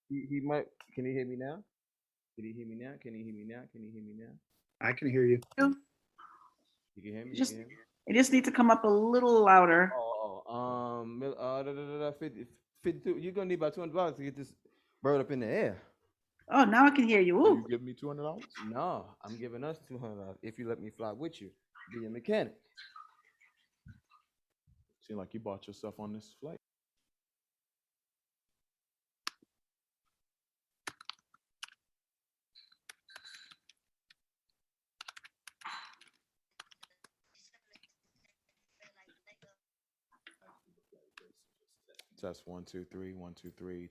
He might. Can you hear me now? Can you hear me now? Can you hear me now? Can you hear me now? I can hear you. You You can hear me. You can just hear me. it just needs to come up a little louder. Da, 50, 52. You're gonna need about $200 to get this bird up in the air. Oh, now I can hear you. Are you Ooh. giving me $200? No, I'm giving us $200 if you let me fly with you, be a mechanic. Seem like you bought yourself on this flight. Test 1 2 3 1 2 3.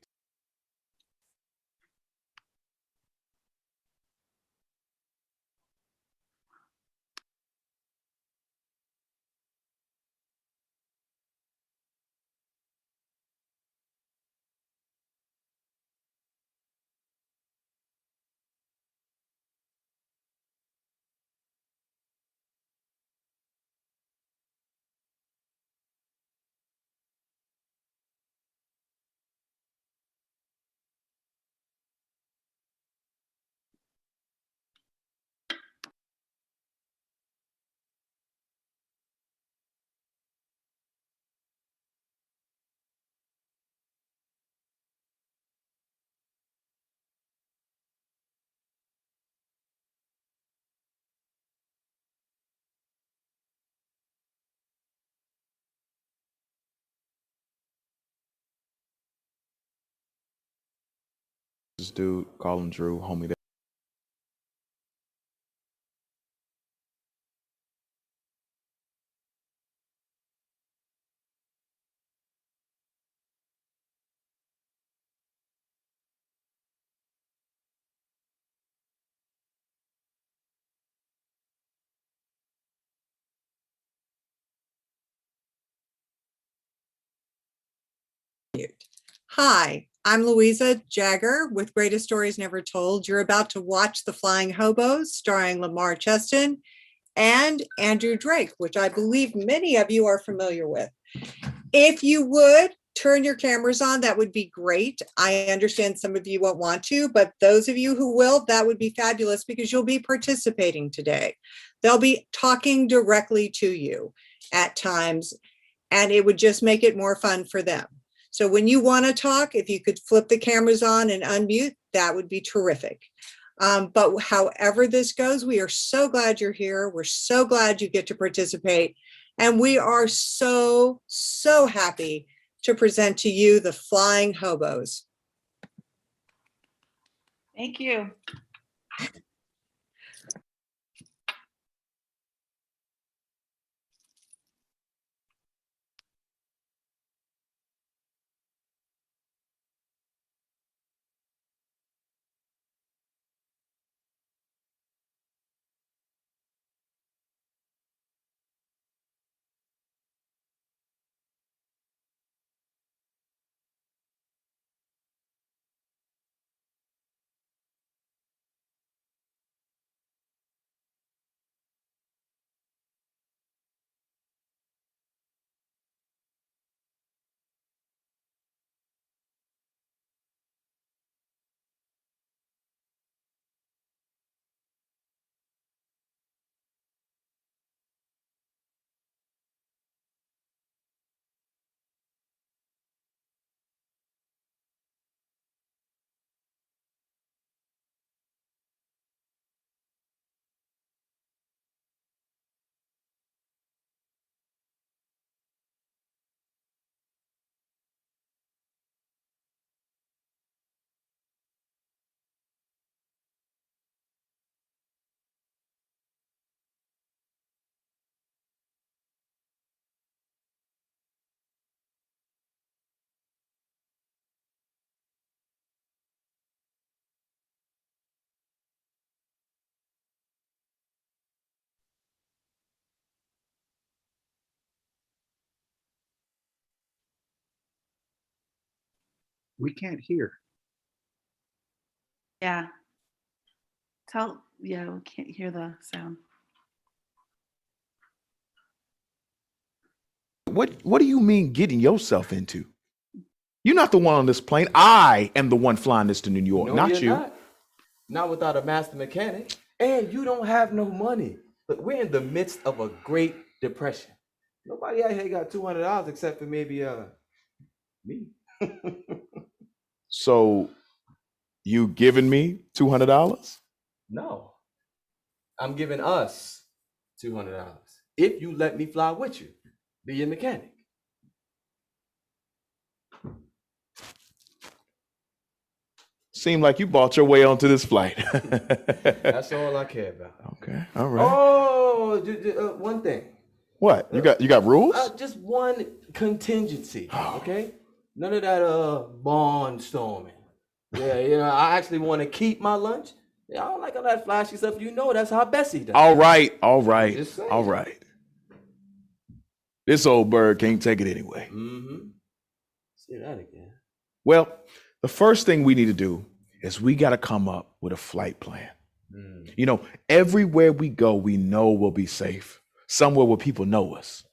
This dude, call him Drew, homie. Hi, I'm Louisa Jagger with Greatest Stories Never Told. You're about to watch The Flying Hobos, starring Lamar Cheston and Andrew Drake, which I believe many of you are familiar with. If you would turn your cameras on, that would be great. I understand some of you won't want to, but those of you who will, that would be fabulous because you'll be participating today. They'll be talking directly to you at times, and it would just make it more fun for them. So when you want to talk, if you could flip the cameras on and unmute, that would be terrific. But however this goes, we are so glad you're here. We're so glad you get to participate. And we are so, so happy to present to you the Flying Hobos. Thank you. We can't hear. Yeah. Yeah, we can't hear the sound. What do you mean getting yourself into? You're not the one on this plane. I am the one flying this to New York, No, not you're you. Not without a master mechanic. And you don't have no money. Look, we're in the midst of a Great Depression. Nobody out here got $200 except for maybe me. So you giving me $200? No, I'm giving us $200 if you let me fly with you, be your mechanic. Seemed like you bought your way onto this flight. That's all I care about. Okay, all right. Oh, one thing. What? You got rules? Just one contingency, okay? None of that barnstorming. Yeah, I actually want to keep my lunch. Yeah, I don't like all that flashy stuff. You know, that's how Bessie does. All right. Just saying. All right. This old bird can't take it anyway. Mm-hmm. Say that again. Well, the first thing we need to do is we got to come up with a flight plan. You know, everywhere we go, we know we'll be safe. Somewhere where people know us.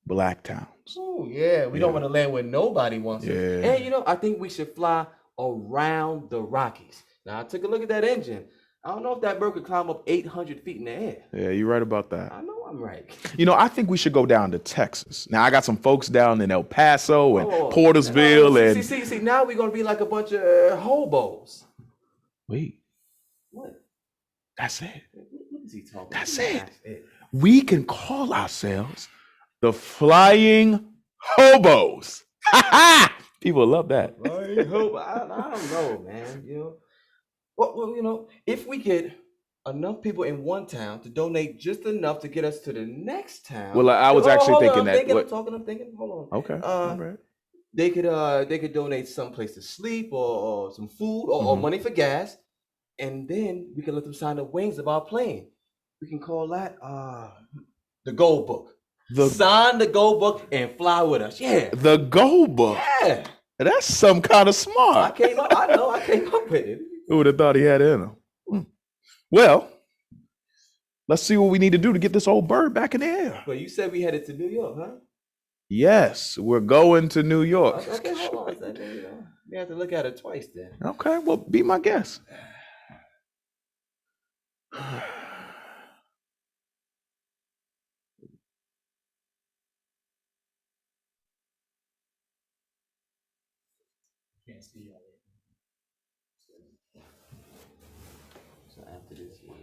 Black towns. Oh, yeah. We don't want to land where nobody wants to. Yeah. And, I think we should fly around the Rockies. Now, I took a look at that engine. I don't know if that bird could climb up 800 feet in the air. Yeah, you're right about that. I know I'm right. I think we should go down to Texas. Now, I got some folks down in El Paso and Portersville. See, now we're going to be like a bunch of hobos. Wait. What? That's it. What is he talking about? That's it. We can call ourselves the Flying Hobos. People love that. Flying Hobo. I don't know, man. Well, if we get enough people in one town to donate just enough to get us to the next town. Well, I was actually thinking that. I'm thinking. Hold on. Okay. All right. They could donate some place to sleep or some food or money for gas, and then we can let them sign the wings of our plane. We can call that the Gold Book. Sign the Gold Book and fly with us. Yeah. The Gold Book. Yeah. That's some kind of smart. I came up with it. Who would have thought he had it in him? Well, let's see what we need to do to get this old bird back in the air. Well, you said we headed to New York, huh? Yes, we're going to New York. Okay, hold on a second. We have to look at it twice then. Okay, well, be my guest. Can't see y'all. So after this one.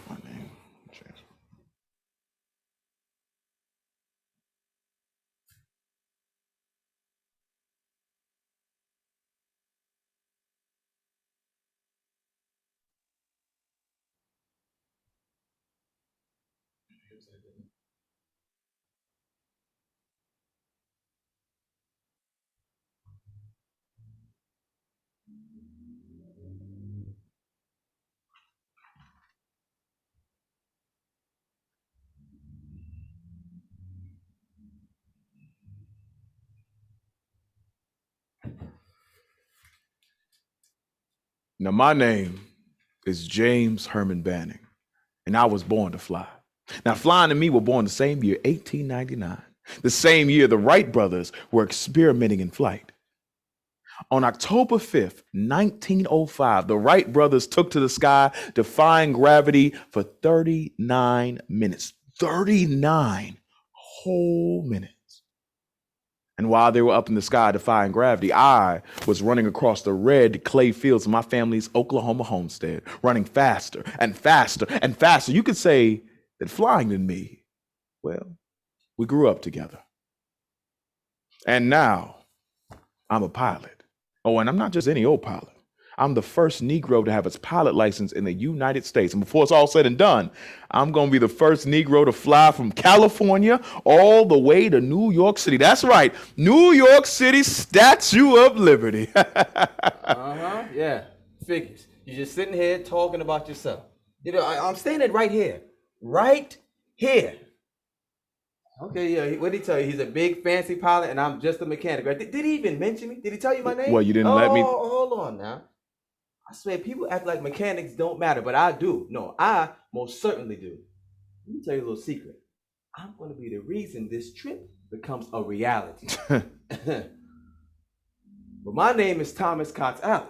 My name. James. Now, my name is James Herman Banning, and I was born to fly. Now, flying and me were born the same year, 1899, the same year the Wright brothers were experimenting in flight. On October 5th, 1905, the Wright brothers took to the sky, defying gravity for 39 minutes. 39 whole minutes. And while they were up in the sky defying gravity, I was running across the red clay fields of my family's Oklahoma homestead, running faster and faster and faster. You could say that flying and me, well, we grew up together. And now I'm a pilot. Oh, and I'm not just any old pilot. I'm the first Negro to have his pilot license in the United States. And before it's all said and done, I'm going to be the first Negro to fly from California all the way to New York City. That's right. New York City Statue of Liberty. Yeah. Figures. You're just sitting here talking about yourself. I'm standing right here. Right here. Okay, yeah. What did he tell you? He's a big fancy pilot and I'm just a mechanic, right? Did he even mention me? Did he tell you my name? Well, you didn't let me. Hold on now. I swear, people act like mechanics don't matter, but I do. No, I most certainly do. Let me tell you a little secret. I'm going to be the reason this trip becomes a reality. But my name is Thomas Cox Allen.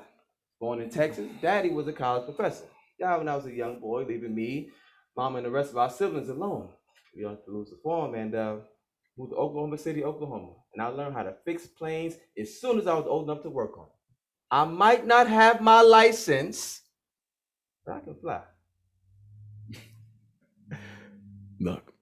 Born in Texas, Daddy was a college professor. Died when I was a young boy, leaving me, Mom, and the rest of our siblings alone. We went to lose the farm and moved to Oklahoma City, Oklahoma. And I learned how to fix planes as soon as I was old enough to work on them. I might not have my license, but I can fly. Look,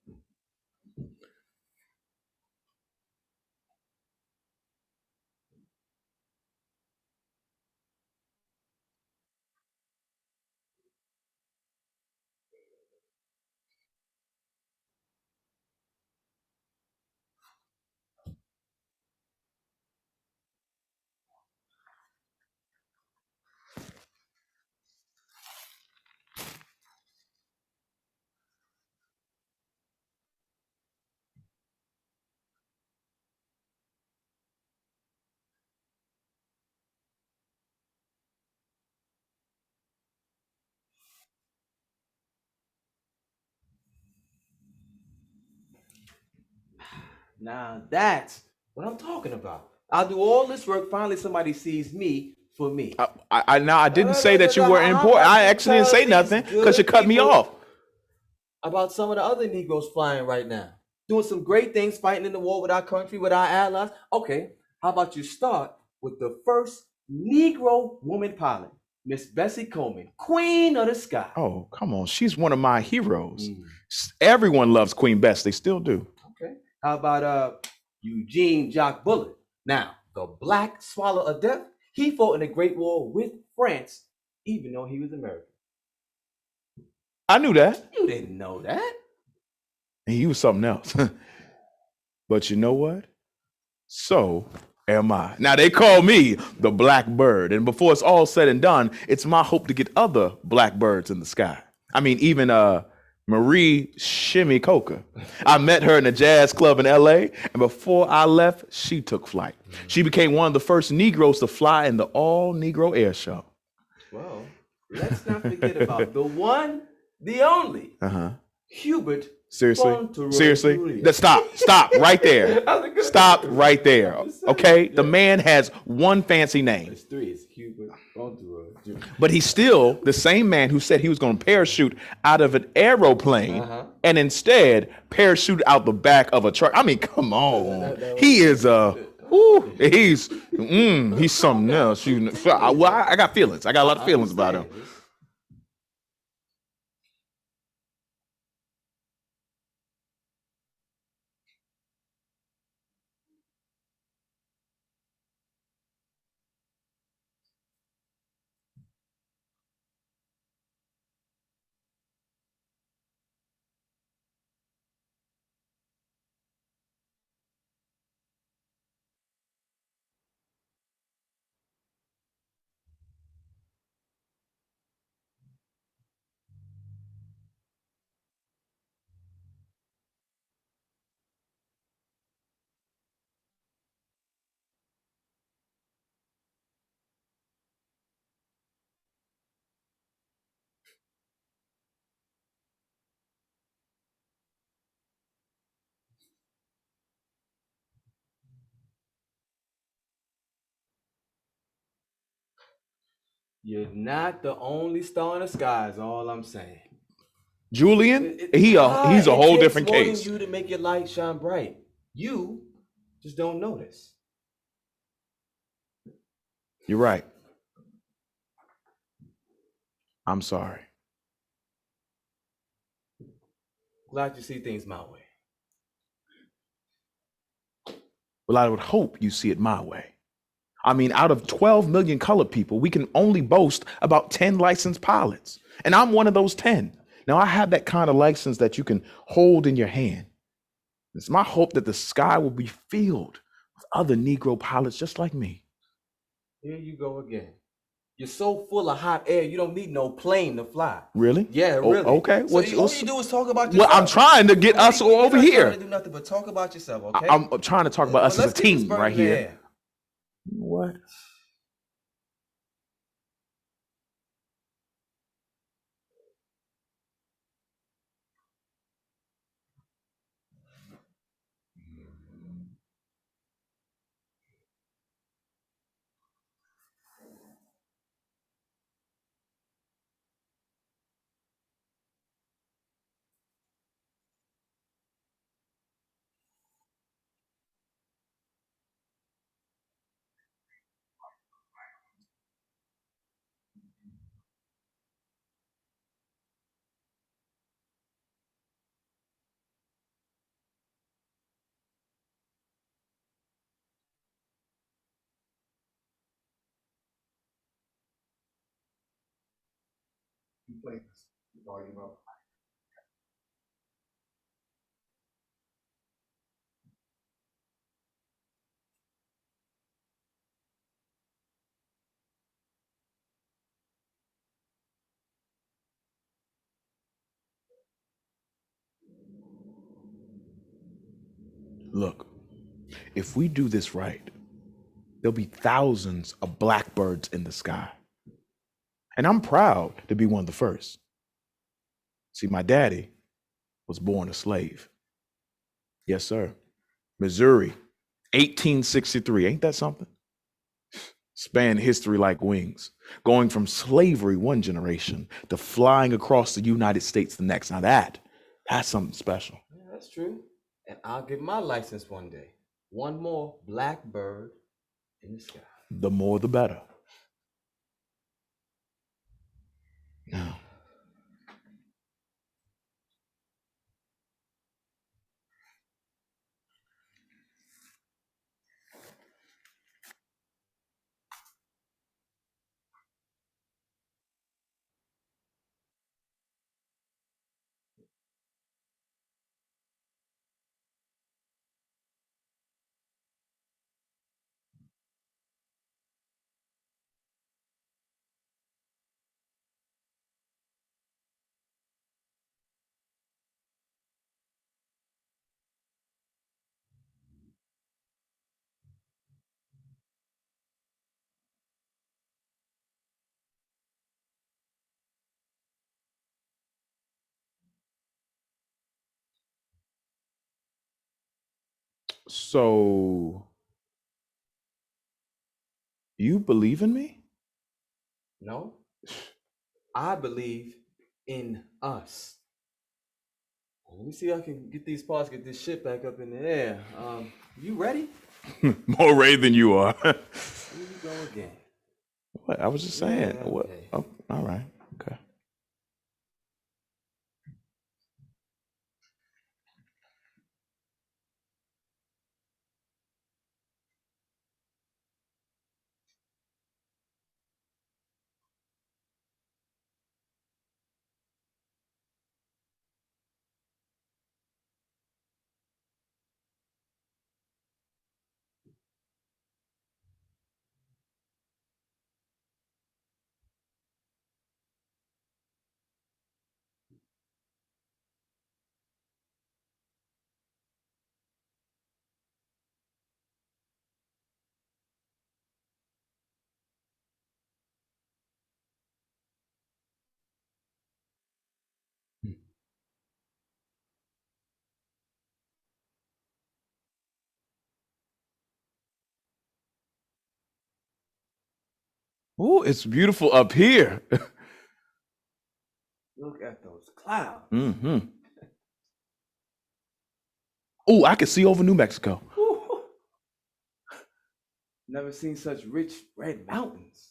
Now that's what I'm talking about. I'll do all this work. Finally, somebody sees me for me. I didn't say that you were important. I actually didn't say nothing because you cut me off. About some of the other Negroes flying right now, doing some great things, fighting in the war with our country, with our allies. Okay, how about you start with the first Negro woman pilot, Miss Bessie Coleman, Queen of the Sky. Oh, come on. She's one of my heroes. Everyone loves Queen Bess. They still do. Okay. How about Eugene Jock Bullitt? Now, the Black Swallow of Death, he fought in the Great War with France, even though he was American. I knew that. You didn't know that. And he was something else. But you know what? So am I. Now they call me the Black Bird. And before it's all said and done, it's my hope to get other blackbirds in the sky. I mean, even Marie Shimmy Coker. I met her in a jazz club in LA, and before I left, she took flight. She became one of the first Negroes to fly in the all-Negro air show. Well, let's not forget about the one, the only, Hubert. Seriously? Stop right there. Stop right there. Okay? The man has one fancy name. It's three. It's Hubert. But he's still the same man who said he was going to parachute out of an aeroplane and instead parachute out the back of a truck. I mean, come on. He is he's something else. Well, I got feelings. I got a lot of feelings about him. You're not the only star in the sky, is all I'm saying. Julian, he's a whole different case. It takes more than you to make your light shine bright. You just don't notice. You're right. I'm sorry. Glad you see things my way. Well, I would hope you see it my way. I mean, out of 12 million colored people, we can only boast about 10 licensed pilots. And I'm one of those 10. Now, I have that kind of license that you can hold in your hand. It's my hope that the sky will be filled with other Negro pilots just like me. Here you go again. You're so full of hot air, you don't need no plane to fly. Really? Yeah, really. Okay. So all you do is talk about yourself. Well, I'm trying to get us over here. You're not trying to do nothing but talk about yourself, okay? I'm trying to talk about us as a team right here. Air. What? Look, if we do this right, there'll be thousands of blackbirds in the sky. And I'm proud to be one of the first. See, my daddy was born a slave. Yes, sir. Missouri, 1863. Ain't that something? Span history like wings, going from slavery one generation to flying across the United States the next. Now that's something special. Yeah, that's true. And I'll get my license one day. One more blackbird in the sky. The more the better. Now, so you believe in me? No, I believe in us. Let me see if I can get these parts, get this shit back up in the air. You ready? More ready than you are. Here we go again. What? I was just saying. Yeah, What? okay. Oh, all right. Okay. Oh, it's beautiful up here. Look at those clouds. Mm-hmm. Oh, I can see over New Mexico. Whew. Never seen such rich red mountains.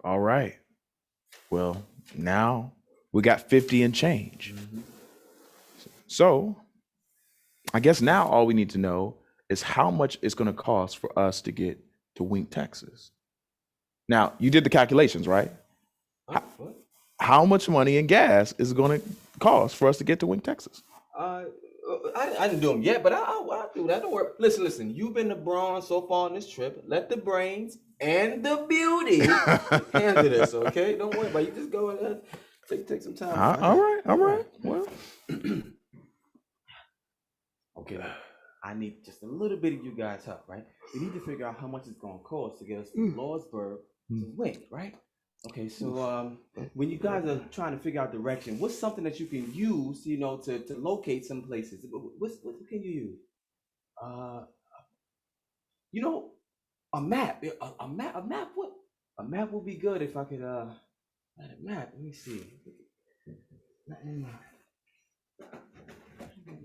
All right. Well, now we got 50 and change. So I guess now all we need to know is how much it's going to cost for us to get to Wink, Texas. Now, you did the calculations, right? What? How much money and gas is it going to cost for us to get to Wink, Texas? I didn't do them yet, but I'll do that. Don't worry. Listen. You've been the bronze so far on this trip. Let the brains and the beauty handle this, okay? Don't worry about it. You just go ahead. Take some time. All right. Well, okay. I need just a little bit of you guys' help, right? We need to figure out how much it's gonna cost to get us from Lordsburg to Wink, right? Okay, so when you guys are trying to figure out direction, what's something that you can use, to locate some places? What can you use? You know, a map. A map. What? A map would be good if I could. A map. Let me see.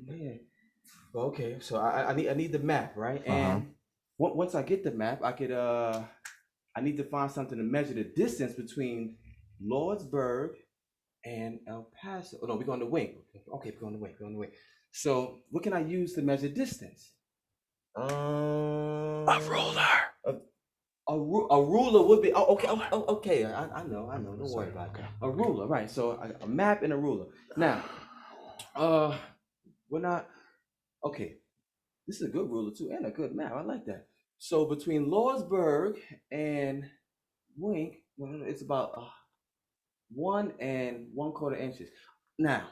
Yeah. Okay, so I need the map, right? And once I get the map, I could I need to find something to measure the distance between Lordsburg and El Paso. Oh no, we're going to Wink. Okay, we're going to Wink. So what can I use to measure distance? a ruler. A ruler would be. Oh, okay. Okay. I know. Don't worry about it. A ruler, right? So a map and a ruler. Now, we're not. Okay, this is a good ruler too, and a good map. I like that. So between Lordsburg and Wink, it's about 1 1/4 inches. Now,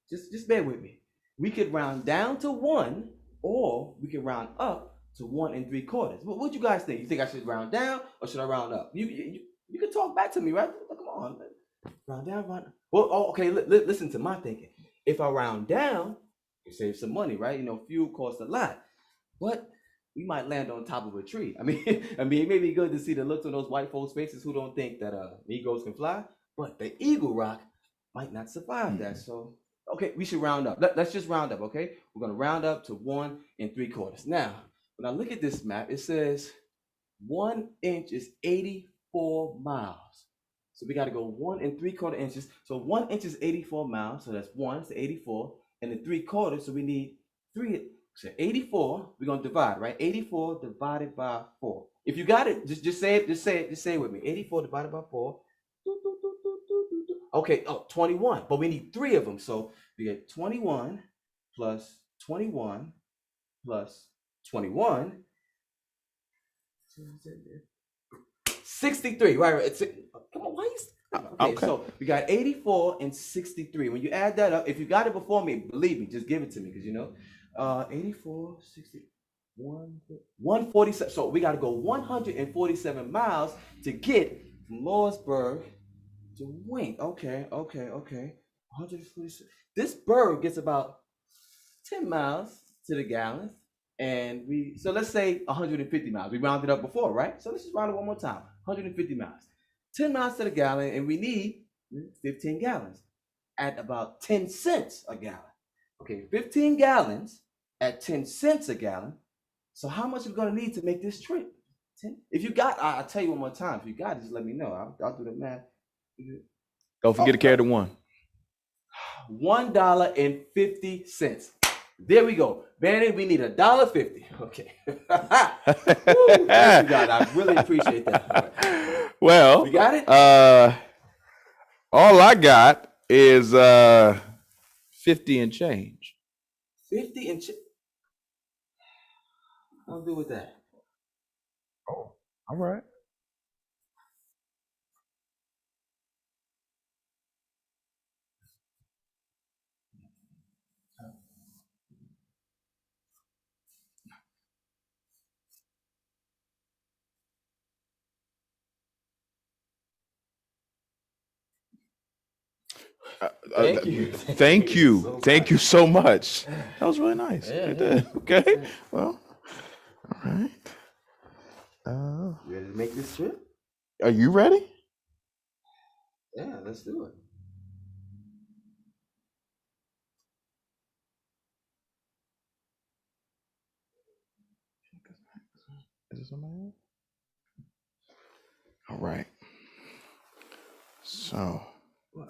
just bear with me. We could round down to 1, or we could round up to 1 3/4. What you guys think? You think I should round down, or should I round up? You can talk back to me, right? Come on, round down, round. Well, okay. Listen to my thinking. If I round down, you save some money, right? Fuel costs a lot, but we might land on top of a tree. I mean, it may be good to see the looks on those white folks' faces who don't think that Negroes can fly, but the Eagle Rock might not survive that. So, okay, we should round up. Let's just round up, okay? We're gonna round up to 1 3/4. Now, when I look at this map, it says 1 inch is 84 miles. So we got to go 1 3/4 inches. So 1 inch is 84 miles. So that's 1 to 84, and then 3/4. So we need 3. So 84. We're gonna divide, right? 84 divided by 4. If you got it, just say it. Just say it with me. 84 divided by 4. Okay. Oh, 21. But we need 3 of them. So we get 21 plus 21 plus 21. 63, right? Come on, why you? Okay, so we got 84 and 63. When you add that up, if you got it before me, believe me, just give it to me, because 84, 60, 147. So we got to go 147 miles to get from Lordsburg to Wink. Okay. 146. This bird gets about 10 miles to the gallon. And so let's say 150 miles. We rounded up before, right? So let's just round it one more time. 150 miles. 10 miles to the gallon, and we need 15 gallons at about 10 cents a gallon. Okay, 15 gallons at 10 cents a gallon. So how much are we going to need to make this trip? 10? If you got, I'll tell you one more time. If you got it, just let me know. I'll do the math. Don't forget to carry the 1. $1.50. There we go. Banning, we need $1.50. Okay. Thank you, God. I really appreciate that. Well, you got it? All I got is 50 and change. 50 and change. I'll do with that. Oh, all right. Thank you. Thank you so much. That was really nice. Yeah. Okay. Well, all right. You ready to make this trip? Are you ready? Yeah, let's do it. Is it somebody else? All right. So. What?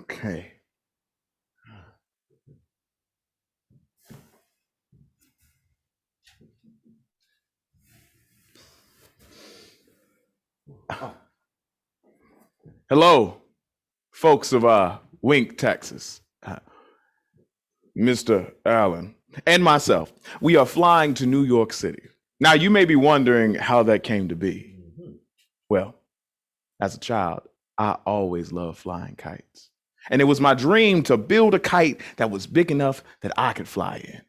Okay. Oh, Hello, folks of Wink, Texas. Mr. Allen and myself, we are flying to New York City. Now, you may be wondering how that came to be. Well, as a child, I always loved flying kites. And it was my dream to build a kite that was big enough that I could fly in.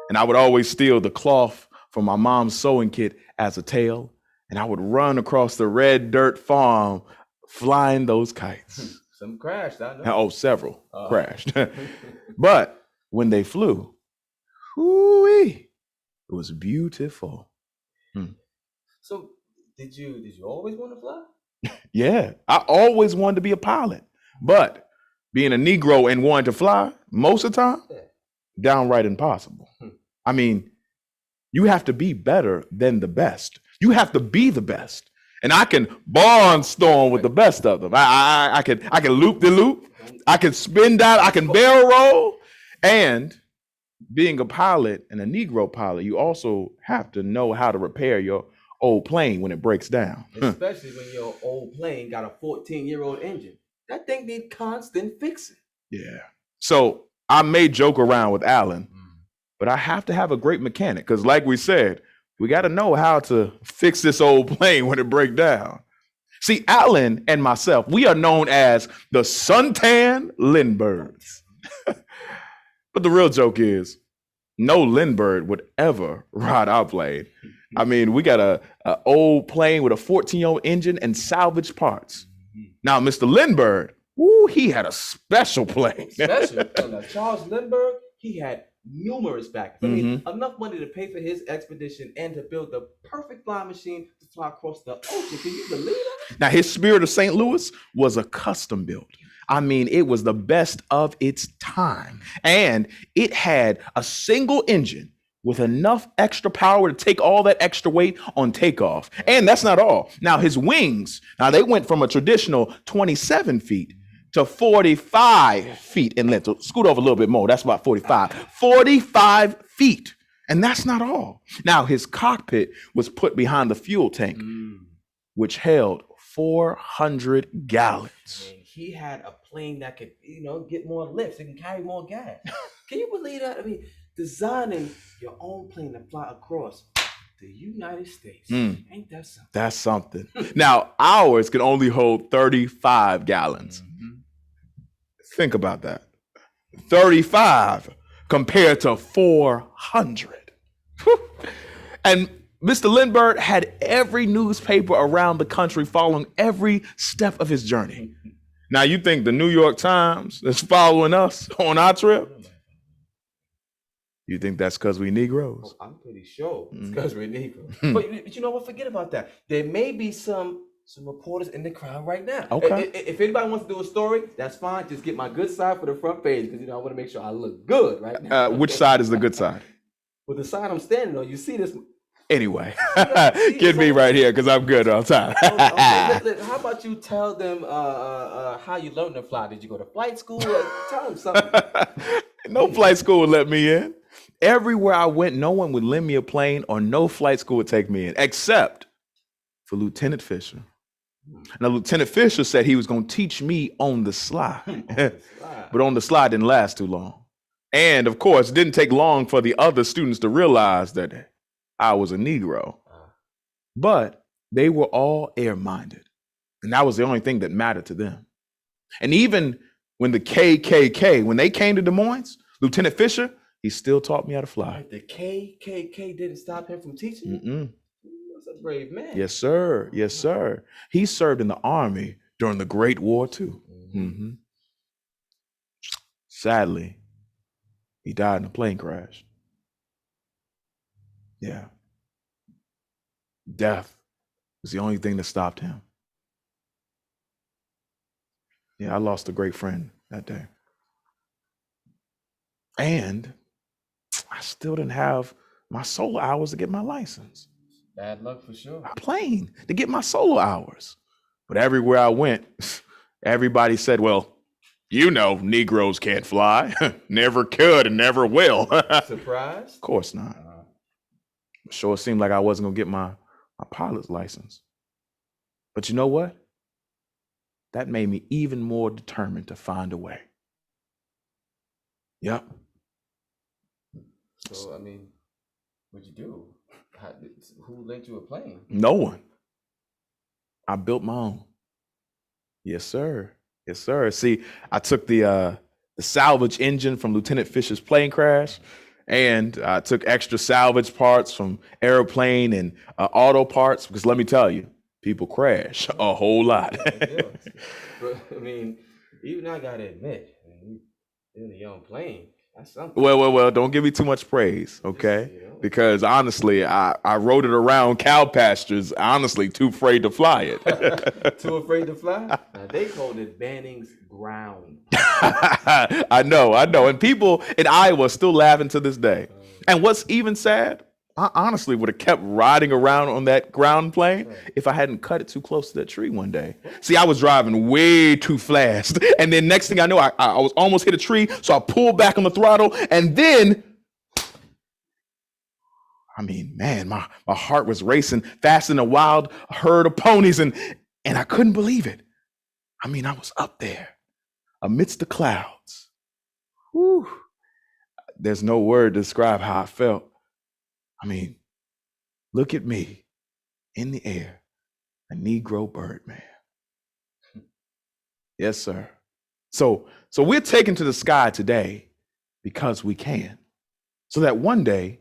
And I would always steal the cloth from my mom's sewing kit as a tail, and I would run across the red dirt farm flying those kites. some crashed, I know. Oh, several crashed. But when they flew, whoo-wee, it was beautiful. So did you always want to fly? Yeah, I always wanted to be a pilot, but being a Negro and wanting to fly most of the time, downright impossible. I mean, you have to be better than the best. You have to be the best. And I can barnstorm with the best of them. I can loop the loop. I can spin down. I can barrel roll. And being a pilot and a Negro pilot, you also have to know how to repair your old plane when it breaks down. Especially when your old plane got a 14-year-old engine. That thing need constant fixing. Yeah. So I may joke around with Alan, but I have to have a great mechanic because, like we said, we got to know how to fix this old plane when it breaks down. See, Alan and myself, we are known as the suntan Lindberghs. But the real joke is, no Lindbergh would ever ride our plane. I mean, we got a old plane with a 14-year-old engine and salvage parts. Now, Mr. Lindbergh, he had a special plane. Special. Now, Charles Lindbergh, he had numerous backers. I mean, enough money to pay for his expedition and to build the perfect flying machine to fly across the ocean. Can you believe that? Now, his Spirit of St. Louis was a custom built. I mean, it was the best of its time. And it had a single engine with enough extra power to take all that extra weight on takeoff. And that's not all. Now, his wings, they went from a traditional 27 feet to 45 feet in length. So scoot over a little bit more. That's about 45. 45 feet. And that's not all. Now, his cockpit was put behind the fuel tank, which held 400 gallons. And he had a plane that could, get more lifts. It can carry more gas. Can you believe that? I mean, designing your own plane to fly across the United States. Ain't that something? That's something. Now, ours can only hold 35 gallons. Think about that. 35 compared to 400. And Mr. Lindbergh had every newspaper around the country following every step of his journey. Now, you think the New York Times is following us on our trip? You think that's because we Negroes? I'm pretty sure it's because we're Negroes. But you know what? Forget about that. There may be some reporters in the crowd right now. Okay. If anybody wants to do a story, that's fine. Just get my good side for the front page because I want to make sure I look good right now. Which side is the good side? Well, the side I'm standing on, you see this. Anyway, get me right here because I'm good all the time. Okay, how about you tell them how you learned to fly? Did you go to flight school? Tell them something. No flight school would let me in. Everywhere I went, no one would lend me a plane or no flight school would take me in, except for Lieutenant Fisher. Now, Lieutenant Fisher said he was going to teach me on the sly. But on the sly didn't last too long. And, of course, it didn't take long for the other students to realize that I was a Negro. But they were all air-minded. And that was the only thing that mattered to them. And even when the KKK, when they came to Des Moines, Lieutenant Fisher, he still taught me how to fly. The KKK didn't stop him from teaching you? That's a brave man. Yes, sir. Yes, sir. He served in the Army during the Great War, too. Sadly, he died in a plane crash. Yeah. Death was the only thing that stopped him. Yeah, I lost a great friend that day. And I still didn't have my solo hours to get my license. Bad luck for sure. A plane to get my solo hours. But everywhere I went, everybody said, well, Negroes can't fly. Never could and never will. Surprised? Of course not. Sure, it seemed like I wasn't going to get my pilot's license. But you know what? That made me even more determined to find a way. Yep. So, I mean, what'd you do? Who lent you a plane? No one. I built my own. Yes, sir. Yes, sir. See, I took the salvage engine from Lieutenant Fisher's plane crash, and I took extra salvage parts from airplane and auto parts, because let me tell you, people crash a whole lot. But I mean, even I gotta admit, you're in a young plane. That's something. Well, don't give me too much praise, okay? Because honestly, I rode it around cow pastures, honestly, too afraid to fly it. Too afraid to fly? Now, they called it Banning's ground. I know. And people in Iowa still laughing to this day. And what's even sad, I honestly would have kept riding around on that ground plane if I hadn't cut it too close to that tree one day. See, I was driving way too fast. And then next thing I know, I was almost hit a tree. So I pulled back on the throttle. And then, I mean, man, my heart was racing faster than a wild herd of ponies. And I couldn't believe it. I mean, I was up there amidst the clouds. Whew. There's no word to describe how I felt. I mean, look at me in the air, a Negro Birdman. Yes, sir. So we're taken to the sky today because we can, so that one day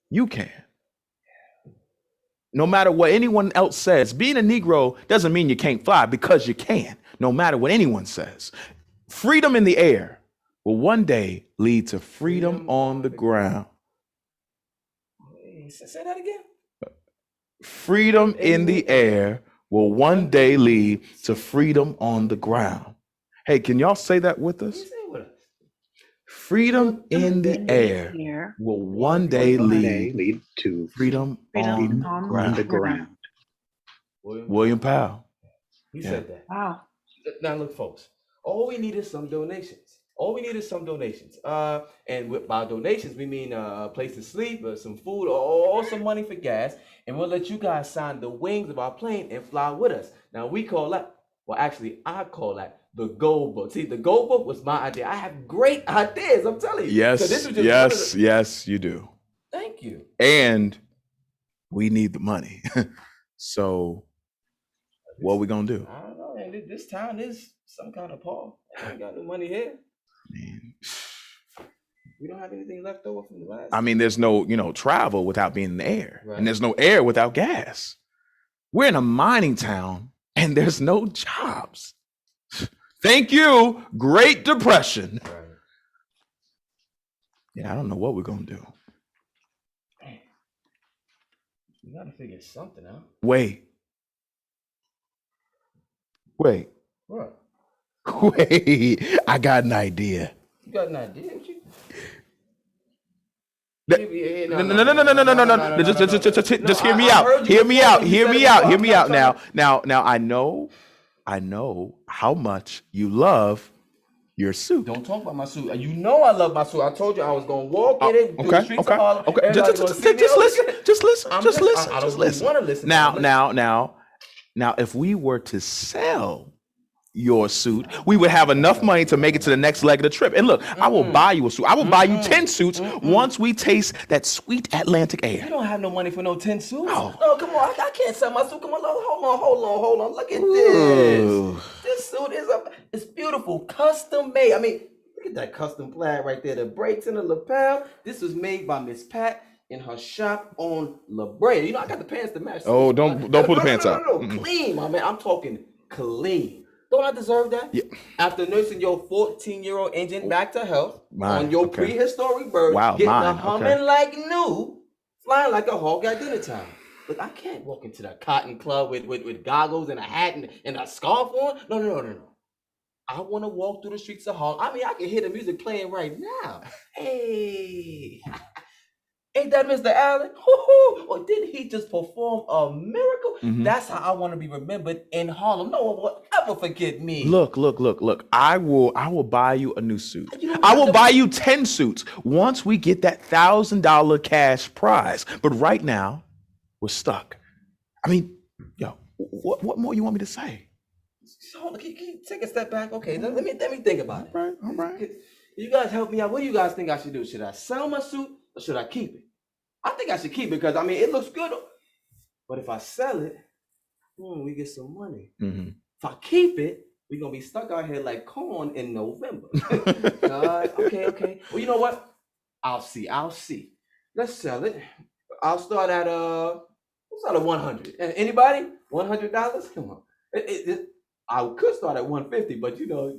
you can. No matter what anyone else says, being a Negro doesn't mean you can't fly, because you can, no matter what anyone says. Freedom in the air will one day lead to freedom on the ground. Say that again. Freedom in the air will one day lead to freedom on the ground. Hey, can y'all say that with us? Freedom in the air will one day lead to freedom on the ground. William Powell. He said that. Wow. Now look, folks, all we need is some donations. And by donations, we mean a place to sleep, or some food, or some money for gas. And we'll let you guys sign the wings of our plane and fly with us. Now, we call that, well, actually, I call that the Gold Book. See, the Gold Book was my idea. I have great ideas, I'm telling you. Yes, so this was just yes, you do. Thank you. And we need the money. So what are we going to do? I don't know, man. This town is some kind of Paul. I ain't got no money here. Man. We don't have anything left over from the last. I mean, there's no, travel without being in the air. Right. And there's no air without gas. We're in a mining town and there's no jobs. Thank you, Great Depression. Right. Yeah, I don't know what we're going to do. Man. We got to figure something out. Wait. What? Wait, I got an idea. You got an idea? No. Just hear me out. Hear me out. Now, I know how much you love your suit. Don't talk about my suit. You know I love my suit. I told you I was gonna walk in it. Okay. Just listen. I don't want to listen. Now, if we were to sell your suit, we would have enough money to make it to the next leg of the trip. And look, I will buy you a suit. I will buy you 10 suits once we taste that sweet Atlantic air. You don't have no money for no 10 suits. Oh. No, come on. I can't sell my suit. Come on, hold on. Look at this. Ooh. This suit it's beautiful, custom made. I mean, look at that custom plaid right there. The breaks in the lapel. This was made by Miss Pat in her shop on La Brea. You know, I got the pants to match. Oh, don't pull the pants out. No. Clean, my man. I'm talking clean. Don't I deserve that? Yeah. After nursing your 14-year-old engine back to health on your prehistoric bird, getting a humming like new, flying like a hawk at dinner time. Look, I can't walk into the cotton club with goggles and a hat and a scarf on. No. I want to walk through the streets of Harlem. I mean, I can hear the music playing right now. Hey. Ain't that Mr. Allen? Or didn't he just perform a miracle? Mm-hmm. That's how I want to be remembered in Harlem. No one will ever forget me. Look. I will buy you a new suit. I will buy you 10 suits once we get that $1,000 cash prize. But right now, we're stuck. I mean, What more you want me to say? Hold on, can you take a step back? Okay, let me think about it. All right. You guys help me out. What do you guys think I should do? Should I sell my suit or should I keep it? I think I should keep it because I mean it looks good. But if I sell it, we get some money. Mm-hmm. If I keep it, we're gonna be stuck out here like corn in November. Okay. Well, you know what? I'll see. Let's sell it. I'll start at 100. Anybody? $100? Come on. I could start at 150, but you know,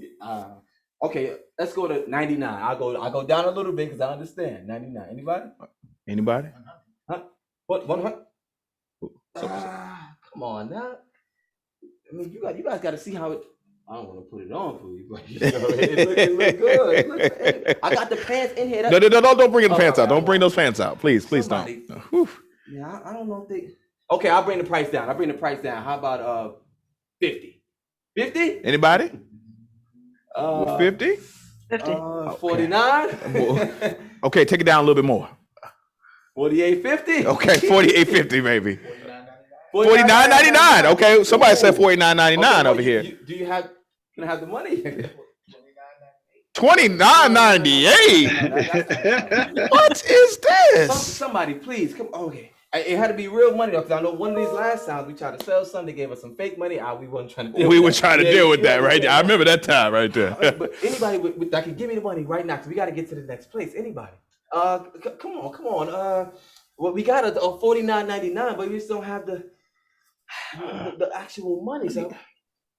okay. Let's go to 99. I'll go down a little bit because I understand. 99. Anybody? Huh? What? 100? Come on now. I mean, you guys got to see how it. I don't want to put it on for you, but you know, it look good. I got the pants in here. No, don't bring the pants out. Don't bring those pants out, please don't. Yeah, I don't know if they. Okay, I'll bring the price down. How about 50? 50? Anybody? 50? 50. 49. Okay, take it down a little bit more. 48.50. Okay, 48.50 maybe. 49.99. Okay, somebody said 49.99 over here. Do you have? Can I have the money? 29.98. What is this? Somebody, please come. Okay, it had to be real money though, because I know one of these last times we tried to sell something, they gave us some fake money. We weren't trying to. Deal with that, right? I remember that time right there. But anybody that can give me the money right now, because we got to get to the next place. Anybody? Come on. Well, we got a $49.99, but we just don't have the actual money. So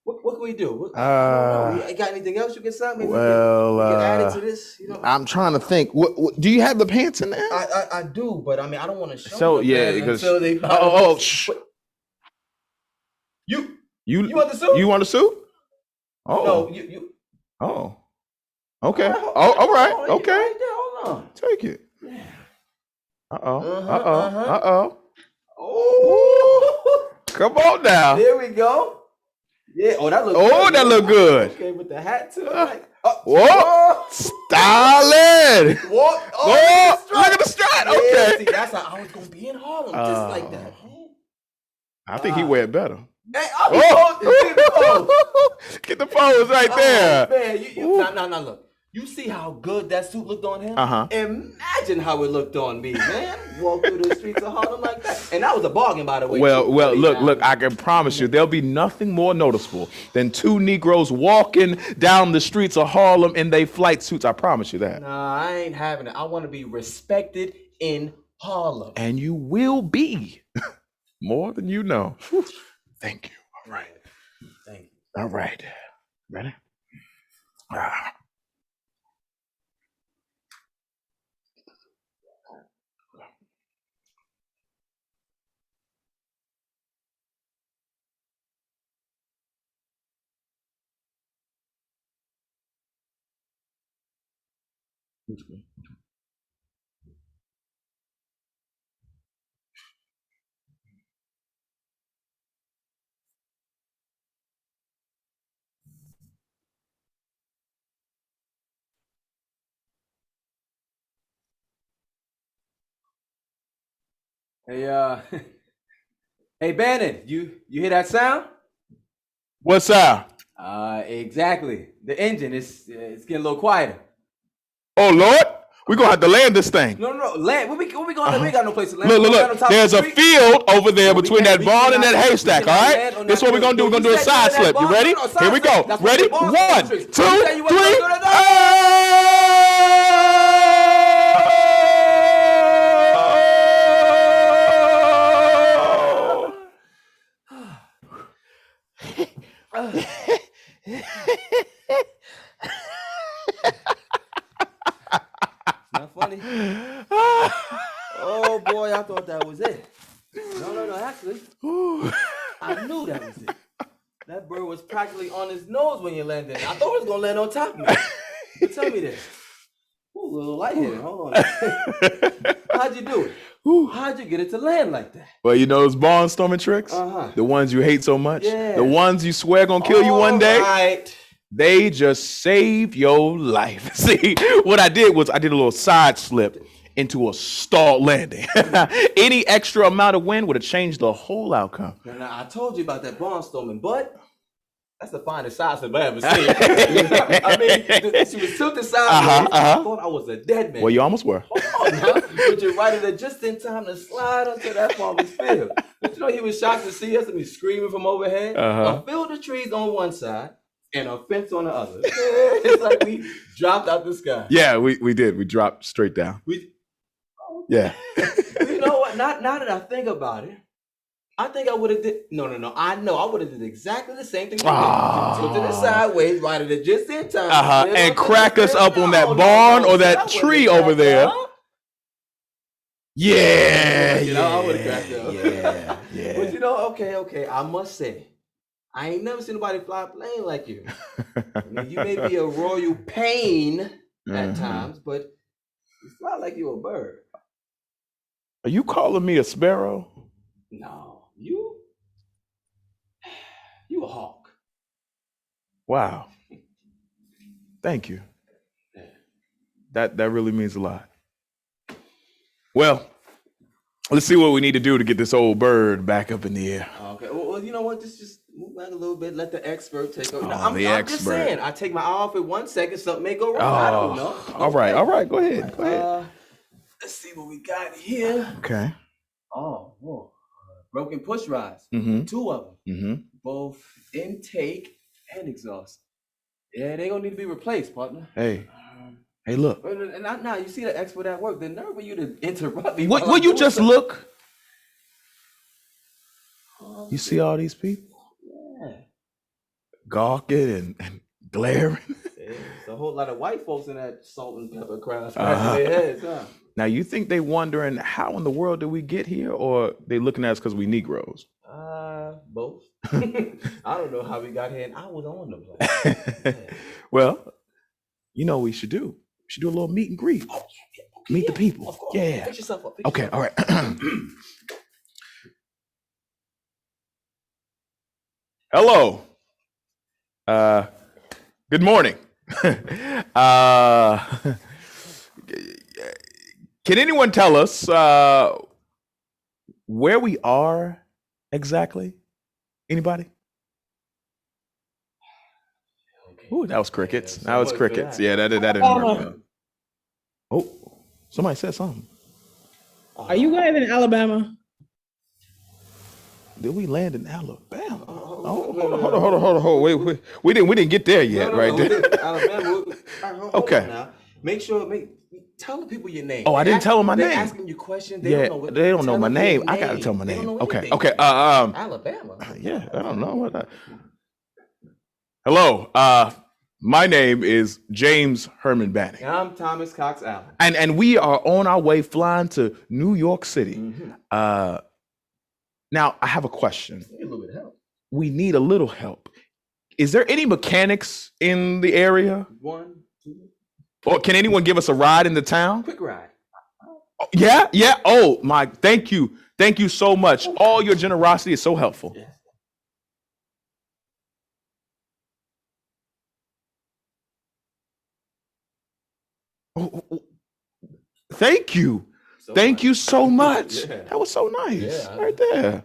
what can we do? You got anything else you can sell? Maybe we can add it to this. You know? I'm trying to think. What do you have the pants in there? I do, but I mean I don't want to show. So them yeah, because they. You want the suit? You want a suit? Oh no, you. Oh, okay. All right. Okay. Right there, hold on. Take it. Yeah. Oh. Oh. Come on now. There we go. Yeah. Oh, that looks. That look good. Okay, with the hat too. Whoa! Styling. What? Oh, look at the strut. Okay. Yeah, see, that's how I was gonna be in Harlem, just like that. I think he wear it better. Hey, Get the pose right there. Man, now look. You see how good that suit looked on him? Imagine how it looked on me, man. Walk through the streets of Harlem like that. And that was a bargain, by the way. Well, look, I can promise you there'll be nothing more noticeable than two Negroes walking down the streets of Harlem in their flight suits. I promise you that. Nah, I ain't having it. I want to be respected in Harlem. And you will be. More than you know. Thank you. All right. Thank you. All right. Ready? Hey, Bannon, you hear that sound? What's up? Exactly. The engine is it's getting a little quieter. Oh Lord, we're gonna have to land this thing. No, land. Where we going? We ain't got no place to land. Look. There's a field over there between that barn and that haystack. All right. This is what we're gonna do. We're gonna do a side slip. You ready? Here we go. Ready? 1, 2, 3. Not funny. Oh boy, I thought that was it. No, actually, I knew that was it. That bird was practically on his nose when you landed. I thought it was gonna land on top of me. But tell me this. Ooh, a little light here. Hold on. How'd you do it? How'd you get it to land like that? Well, you know those barnstorming tricks? The ones you hate so much? Yeah. The ones you swear gonna kill you one day? Right. They just save your life. See, what I did was I did a little side slip into a stalled landing. Any extra amount of wind would have changed the whole outcome. Now, I told you about that barnstorming, but that's the finest size I've ever seen. I mean, she was tilted sideways. I thought I was a dead man. Well, you almost were. Hold on now. But you're right there just in time to slide onto that farmer's field. But you know, he was shocked to see us and he's screaming from overhead. A field of trees on one side and a fence on the other. It's like we dropped out the sky. Yeah, we did. We dropped straight down. Yeah. You know what? Not that I think about it. I think I would have did. No. I know I would have did exactly the same thing. Tilted it sideways, right at it just in time. And crack us up on that barn or that tree over there. Yeah. I would have cracked up. Yeah. But you know, okay. I must say, I ain't never seen nobody fly a plane like you. I mean, you may be a royal pain at times, but you fly like you're a bird. Are you calling me a sparrow? No. You a hawk. Wow. Thank you. That really means a lot. Well, let's see what we need to do to get this old bird back up in the air. Okay. Well, you know what? Just move back a little bit. Let the expert take over. I'm just saying. I take my eye off for 1 second. Something may go wrong. I don't know. All right. Go ahead. Let's see what we got here. Okay. Oh, whoa. Broken push rods. 2 of them. Both intake and exhaust. Yeah, they gonna need to be replaced, partner. Hey, look. And now you see the expert at work. The nerve of you to interrupt me. Will you just look? You see all these people? Yeah. Gawking and glaring. There's a whole lot of white folks in that salt and pepper crowd scratching their heads, huh? Now, you think they wondering how in the world did we get here, or they looking at us because we Negroes? Both. I don't know how we got here, and I was on the plane. Well, you know what we should do? We should do a little meet and greet. Meet the people. Of course. Yeah. Pick yourself up. Okay, all right. Hello. Good morning. Can anyone tell us where we are exactly? Anybody? Ooh, that was crickets. That was crickets. Yeah, that didn't work. Oh, somebody said something. Are you landing in Alabama? Did we land in Alabama? Hold on. Wait. We didn't get there yet, right there. Alabama. Okay. Now. Tell the people your name. Oh, I didn't tell them my name. They're asking you questions. They don't know my name. I gotta tell my name. Okay. Alabama. Yeah, I don't know what. Hello. My name is James Herman Banning. And I'm Thomas Cox Allen. And we are on our way flying to New York City. Now, I have a question. We need a little bit of help. We need a little help. Is there any mechanics in the area? 1, 2. Or can anyone give us a ride in the town? Quick ride. Oh, yeah. Oh, my, thank you. Thank you so much. All your generosity is so helpful. Yes. Thank you. Thank you so much. Yeah. That was so nice. Yeah. Right there.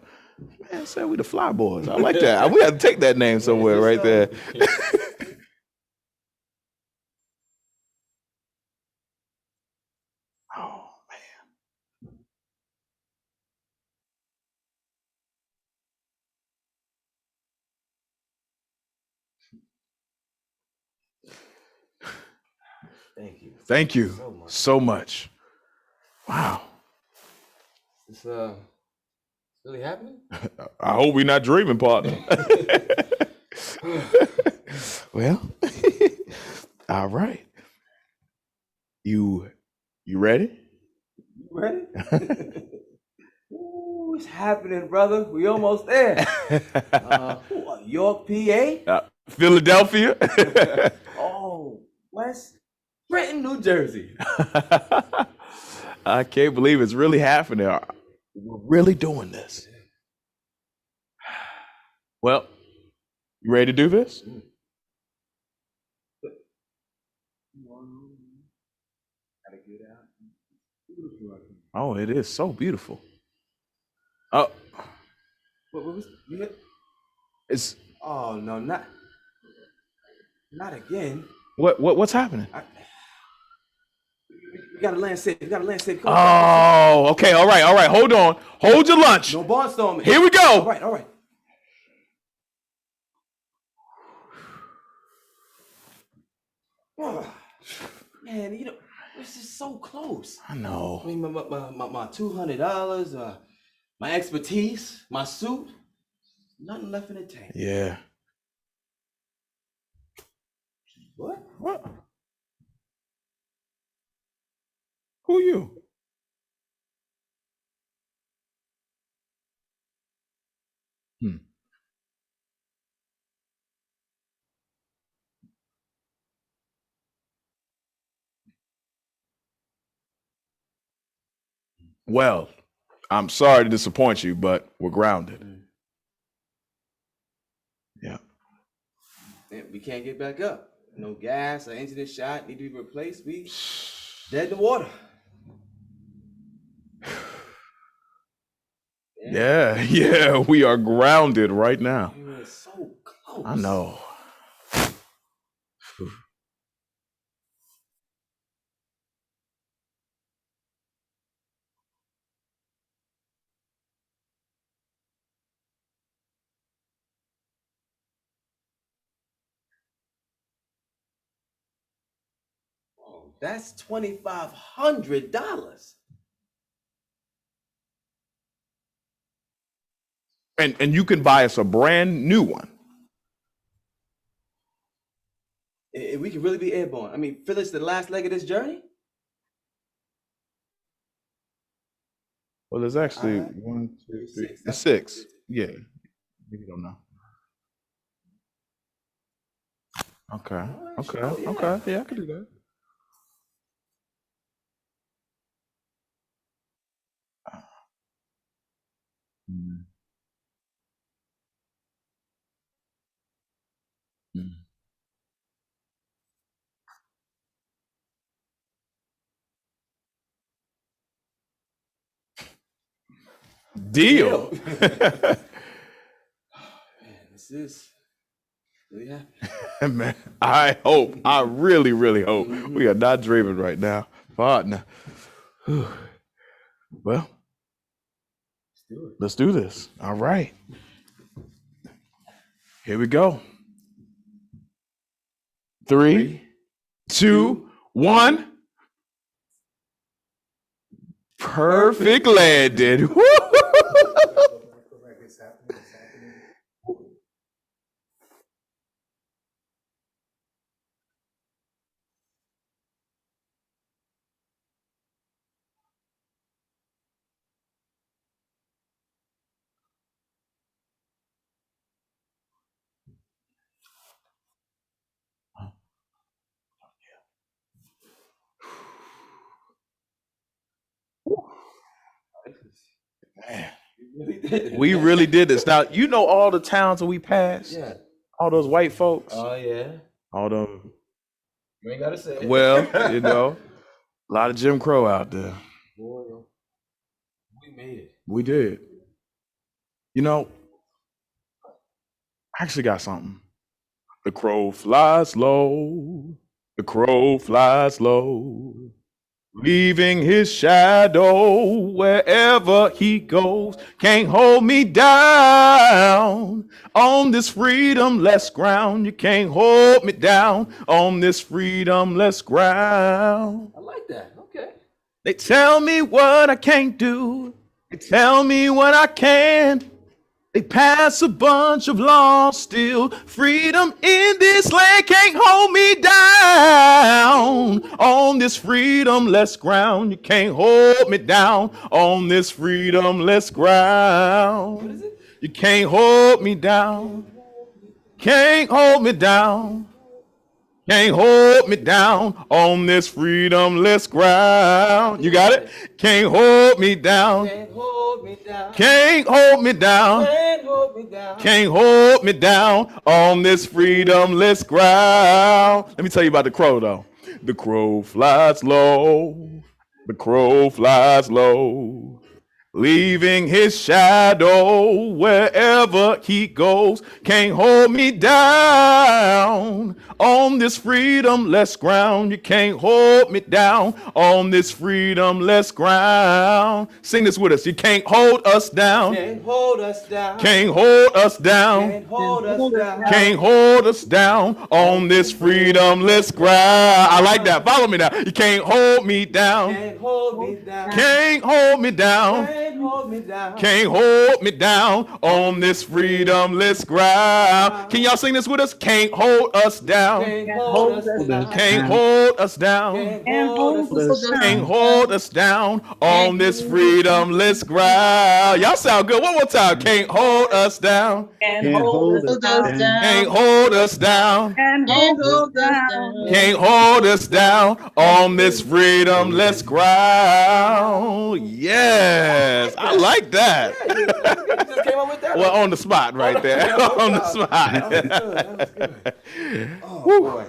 Man, said we the Fly Boys. I like that. We have to take that name somewhere right there. Oh, man. Thank you. Thank you so much. Wow. It's really happening? I hope we're not dreaming, partner. Well, all right. You ready? You ready? Ooh, it's happening, brother. We almost there. York, PA? Philadelphia? Oh, West Trenton, New Jersey. I can't believe it's really happening. We're really doing this. Well, you ready to do this? Gotta get out. Oh, it is so beautiful. Oh, What was you hit? it's Oh no, not again. what's happening? We gotta land safe. We gotta land safe. Come on. Oh, okay, all right. Hold on. Hold your lunch. No barnstorming. Here we go. All right. Oh, man, this is so close. I know. I mean, my $200, my expertise, my suit, nothing left in the tank. Yeah. What? Who you? Well, I'm sorry to disappoint you, but we're grounded. Yeah. We can't get back up. No gas, our engine is shot, need to be replaced. We dead in the water. Yeah, we are grounded right now. We're so close. I know. Oh, that's $2,500. And you can buy us a brand new one. If we can really be airborne. I mean, finish the last leg of this journey? Well, there's actually All right. 1, 2, 3. Six. It's 6. Yeah. You don't know. Okay. Yeah, I can do that. Mm. Deal. Man, this is really happening. Man, I really hope we are not dreaming right now, partner. Whew. Well, let's do this. All right. Here we go. 3, 2, 1. Perfect landing. Woo! Man, we really did this. Now, you know all the towns that we passed? Yeah. All those white folks? Oh, yeah. All them. You ain't gotta say it. Well, a lot of Jim Crow out there. Boy, we made it. We did. I actually got something. The crow flies low. The crow flies low. Leaving his shadow wherever he goes. Can't hold me down on this freedomless ground. You can't hold me down on this freedomless ground. I like that. Okay. They tell me what I can't do. They tell me what I can. They pass a bunch of laws still. Freedom in this land can't hold me down on this freedomless ground. You can't hold me down on this freedomless ground. What is it? You can't hold me down. Can't hold me down. Can't hold me down on this freedomless ground. You got it? Can't hold me down. Can't hold me down. Can't hold me down. Can't hold me down. Can't hold me down on this freedomless ground. Let me tell you about the crow, though. The crow flies low. The crow flies low, leaving his shadow wherever he goes. Can't hold me down on this freedomless ground. You can't hold me down on this freedomless ground. Sing this with us. You can't hold us down. Can't hold us down. Can't hold us down. Can't hold us down. Can't hold us down on this freedomless ground. I like that. Follow me now. You can't hold me down. Can't hold me down. Can't hold me down. Can't hold me down. Can't hold me down on this freedomless ground. Can y'all sing this with us? Can't hold us down. Can't hold us down. Can't hold us down. Can't hold us down. Can't hold us down on this freedomless ground. Y'all sound good. One more time. Can't hold us down. And Can't hold us down. Can't hold us down. And hold us down. Can't hold us down on this freedomless ground. Yes, I like that. You just came up with that. Well, on the spot right there. On the spot. That was good. That was good. Oh boy.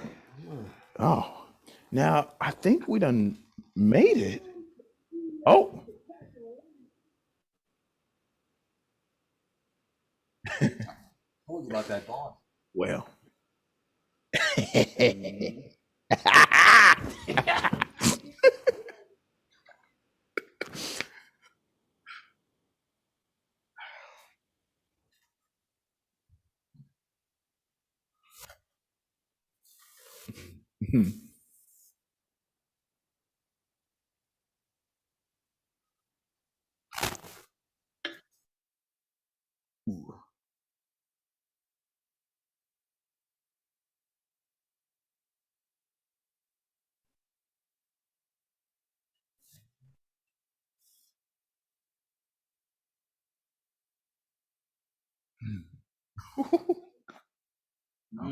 Oh, now I think we done made it. Oh. Told you about that bond. Well.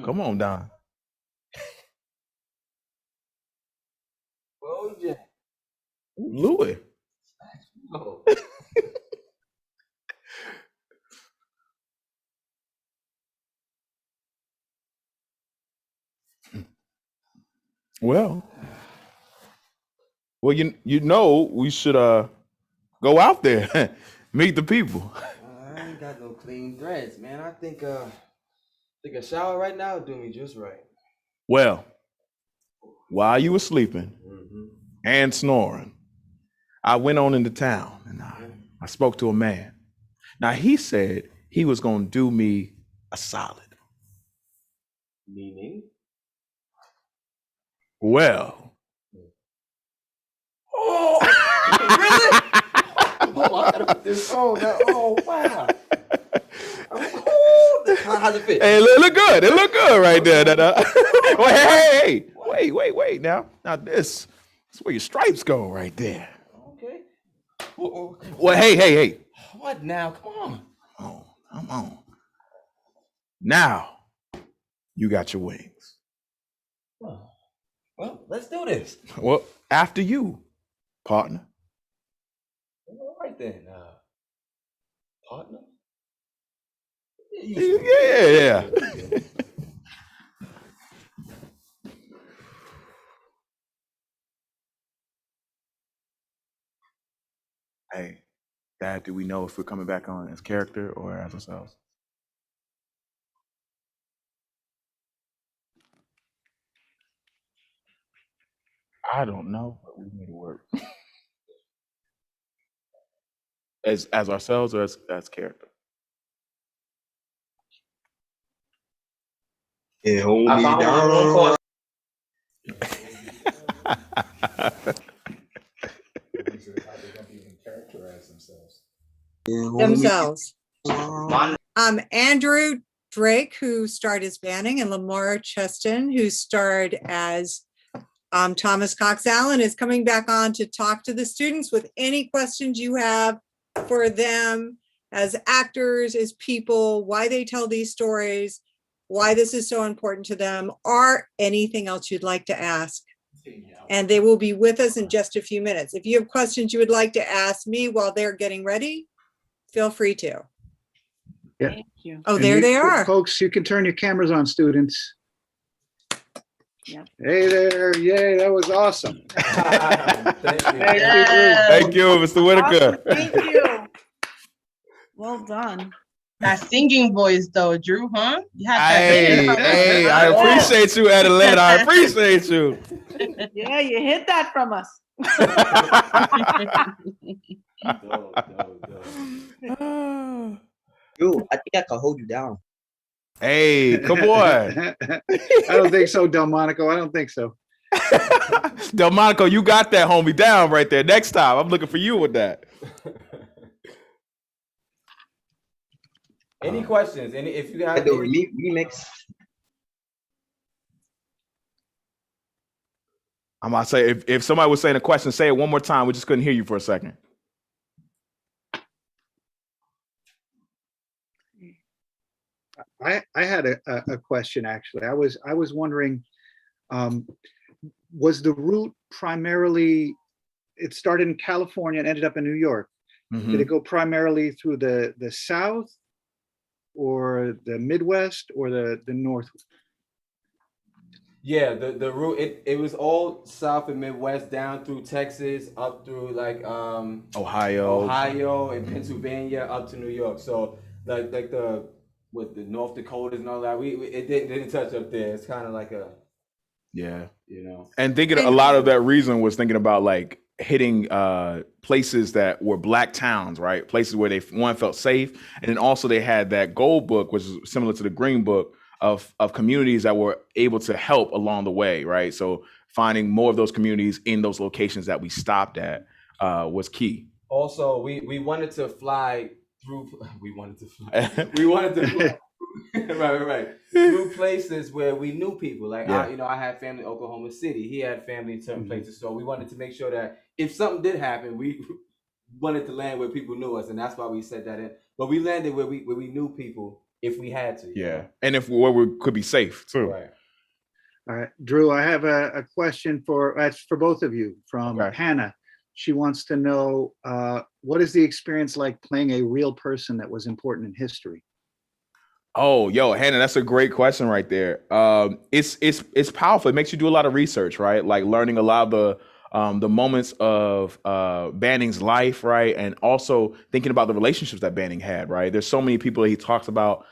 Come on, Don. Oh yeah. Louis. Oh. Well, you know we should go out there, meet the people. I ain't got no clean threads, man. I think a shower right now would do me just right. Well, while you were sleeping and snoring, I went on into town and I spoke to a man. Now he said he was gonna do me a solid. Meaning? Well. Oh, really? Oh, I gotta put this on now. Oh, wow. Oh, how's it fit? Hey, it look good. It look good right there. Wait. Now this is where your stripes go right there. Okay. Well, hey. What now? Come on. Oh, come on. Now you got your wings. Well, let's do this. Well, after you, partner. All right then, partner. Yeah. Hey, Dad, do we know if we're coming back on as character or as ourselves? I don't know, but we need to work. As ourselves or as character? Can't hold me down. Themselves. Andrew Drake, who starred as Banning, and Lamar Cheston, who starred as Thomas Cox Allen, is coming back on to talk to the students with any questions you have for them as actors, as people, why they tell these stories, why this is so important to them, or anything else you'd like to ask. And they will be with us in just a few minutes. If you have questions you would like to ask me while they're getting ready, feel free to. Yeah. Thank you. Oh, there they are. Folks, you can turn your cameras on, students. Hey there. Yay, that was awesome. Thank you. Yes. Thank you, Mr. Whitaker. Awesome. Thank you. Well done. That singing voice though, Drew, huh? You had that Hey, hidden from us. hey, I appreciate you, Adelaide. I appreciate you. Yeah, you hid that from us. Dope. Dude, I think I can hold you down. Hey, come on. I don't think so, Delmonico. I don't think so. Delmonico, you got that homie down right there. Next time, I'm looking for you with that. Any questions? Any? If you have The any, remix. I'm about to say, if somebody was saying a question, say it one more time. We just couldn't hear you for a second. I had a question actually. I was wondering, was the route primarily? It started in California and ended up in New York. Mhm. Did it go primarily through the South, or the Midwest, or the North? yeah, the route it was all South and Midwest down through Texas up through like Ohio and Pennsylvania up to New York. So like the with the North Dakotas and all that, we it didn't touch up there. It's kind of like a Yeah. you know. And thinking a lot of that reason was thinking about like hitting places that were black towns, right? Places where they felt safe, and then also they had that gold book, which is similar to the green book of communities that were able to help along the way, right? So finding more of those communities in those locations that we stopped at was key. Also, we wanted to fly through. We wanted to fly. We wanted to fly. right. Through places where we knew people. Like Yeah. I had family in Oklahoma City. He had family in certain places. So we wanted to make sure that if something did happen, we wanted to land where people knew us, and that's why we said that in. But we landed where we knew people if we had to. Yeah, and if where we could be safe too. Right. All right, Drew, I have a question for both of you from Hannah. She wants to know, what is the experience like playing a real person that was important in history? Oh, yo, Hannah, that's a great question right there. It's powerful. It makes you do a lot of research, right? Like learning a lot of the moments of Banning's life, right? And also thinking about the relationships that Banning had, right? There's so many people that he talks about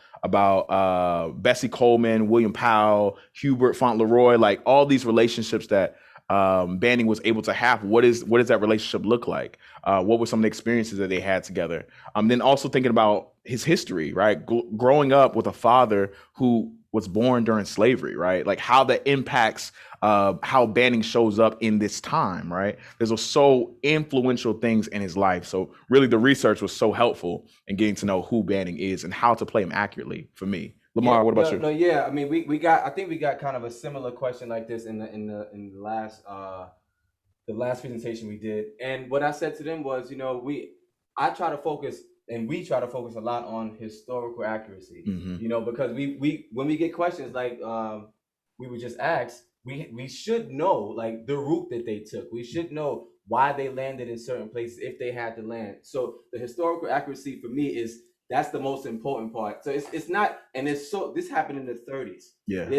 Bessie Coleman, William Powell, Hubert Fauntleroy, like all these relationships that Banning was able to have. What does that relationship look like? What were some of the experiences that they had together? Then also thinking about his history, right? Growing up with a father who was born during slavery, right? Like how that impacts how Banning shows up in this time, right? There's so influential things in his life. So really the research was so helpful in getting to know who Banning is and how to play him accurately for me. Lamar, what about you? No, yeah. I mean, we got kind of a similar question like this in the last presentation we did. And what I said to them was, I try to focus and we try to focus a lot on historical accuracy. Mm-hmm. Because we when we get questions like we were just asked, we should know like the route that they took. We should know why they landed in certain places if they had to land. So the historical accuracy for me that's the most important part. So it's not, and this happened in the 30s. Yeah.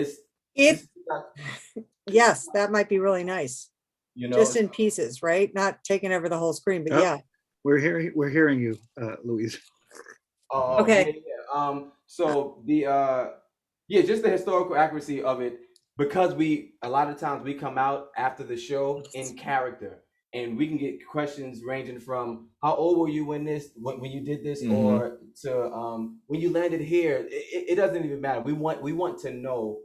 Yes, that might be really nice. Just in pieces, right? Not taking over the whole screen, but yeah. We're hearing you, Louise. Oh, okay. Yeah. So just the historical accuracy of it, because a lot of times we come out after the show in character. And we can get questions ranging from how old were you when you did this, mm-hmm. or to when you landed here. It doesn't even matter. We want to know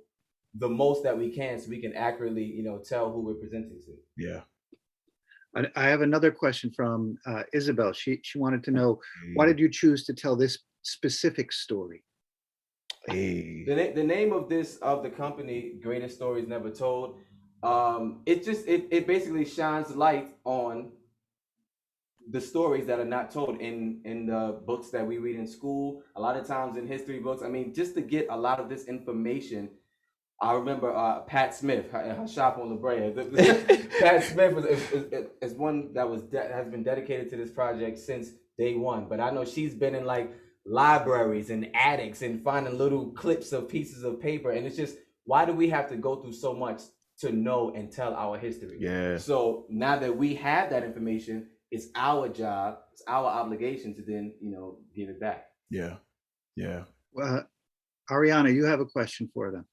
the most that we can, so we can accurately, tell who we're presenting to. Yeah. I have another question from Isabel. She wanted to know, why did you choose to tell this specific story? Hey. The name of the company, Greatest Stories Never Told. It basically shines light on the stories that are not told in the books that we read in school. A lot of times in history books. I mean, just to get a lot of this information. I remember Pat Smith, her shop on La Brea. Pat Smith is one that has been dedicated to this project since day one. But I know she's been in like libraries and attics and finding little clips of pieces of paper, and it's just, why do we have to go through so much to know and tell our history. Yeah. So now that we have that information, it's our job, it's our obligation to then, give it back. Yeah. Yeah. Ariana, you have a question for them.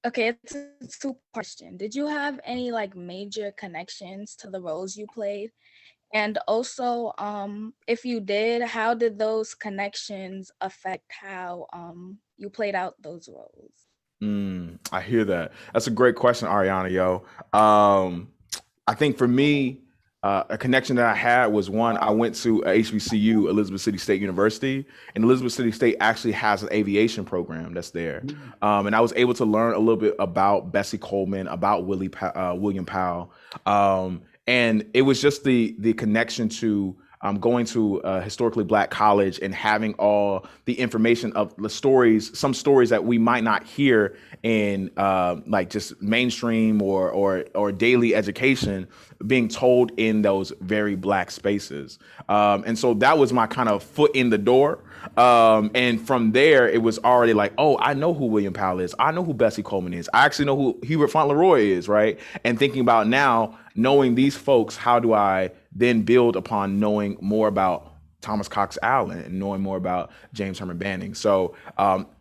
Okay, it's a two question. Did you have any like major connections to the roles you played? And also, if you did, how did those connections affect how you played out those roles? I hear that. That's a great question, Ariana, yo. I think for me, a connection that I had was one, I went to HBCU, Elizabeth City State University, and Elizabeth City State actually has an aviation program that's there. And I was able to learn a little bit about Bessie Coleman, about William Powell. And it was just the connection to going to a historically Black college and having all the information of the stories, some stories that we might not hear in like just mainstream or daily education being told in those very Black spaces. And so that was my kind of foot in the door. And from there, it was already like, oh, I know who William Powell is. I know who Bessie Coleman is. I actually know who Hubert Fauntleroy is, right? And thinking about now, knowing these folks, how do I then build upon knowing more about Thomas Cox Allen and knowing more about James Herman Banning? So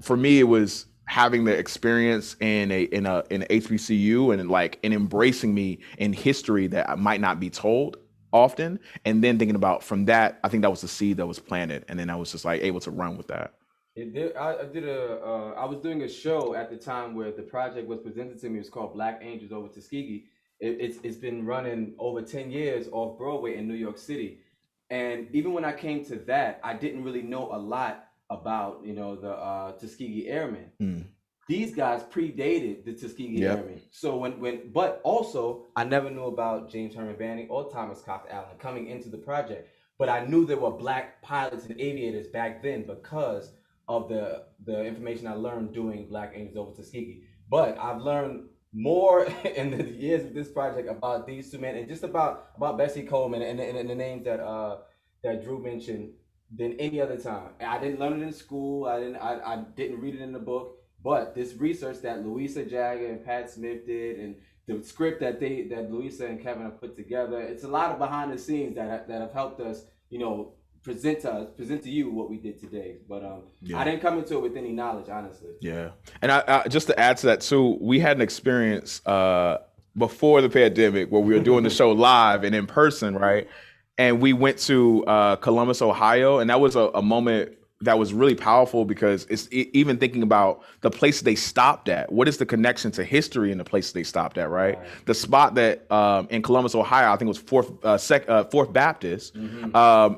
for me, it was having the experience in an HBCU and embracing me in history that might not be told often, and then thinking about from that, I think that was the seed that was planted, and then I was just like able to run with that. I was doing a show at the time where the project was presented to me. It was called Black Angels Over Tuskegee. It's been running over 10 years off Broadway in New York City. And even when I came to that, I didn't really know a lot about, the Tuskegee Airmen. These guys predated the Tuskegee Airmen. So but also I never knew about James Herman Banning or Thomas Cox Allen coming into the project. But I knew there were Black pilots and aviators back then because of the information I learned doing Black Angels Over Tuskegee. But I've learned more in the years of this project about these two men and just about Bessie Coleman and the names that Drew mentioned than any other time. I didn't learn it in school. I didn't read it in the book. But this research that Louisa Jagger and Pat Smith did, and the script that Louisa and Kevin have put together, it's a lot of behind the scenes that have helped us, present to you what we did today. But I didn't come into it with any knowledge, honestly. Yeah, and I just to add to that too, we had an experience before the pandemic where we were doing the show live and in person, right? And we went to Columbus, Ohio, and that was a moment that was really powerful because it's even thinking about the place they stopped at. What is the connection to history in the place they stopped at, right? The spot that in Columbus, Ohio, I think it was Fourth Baptist,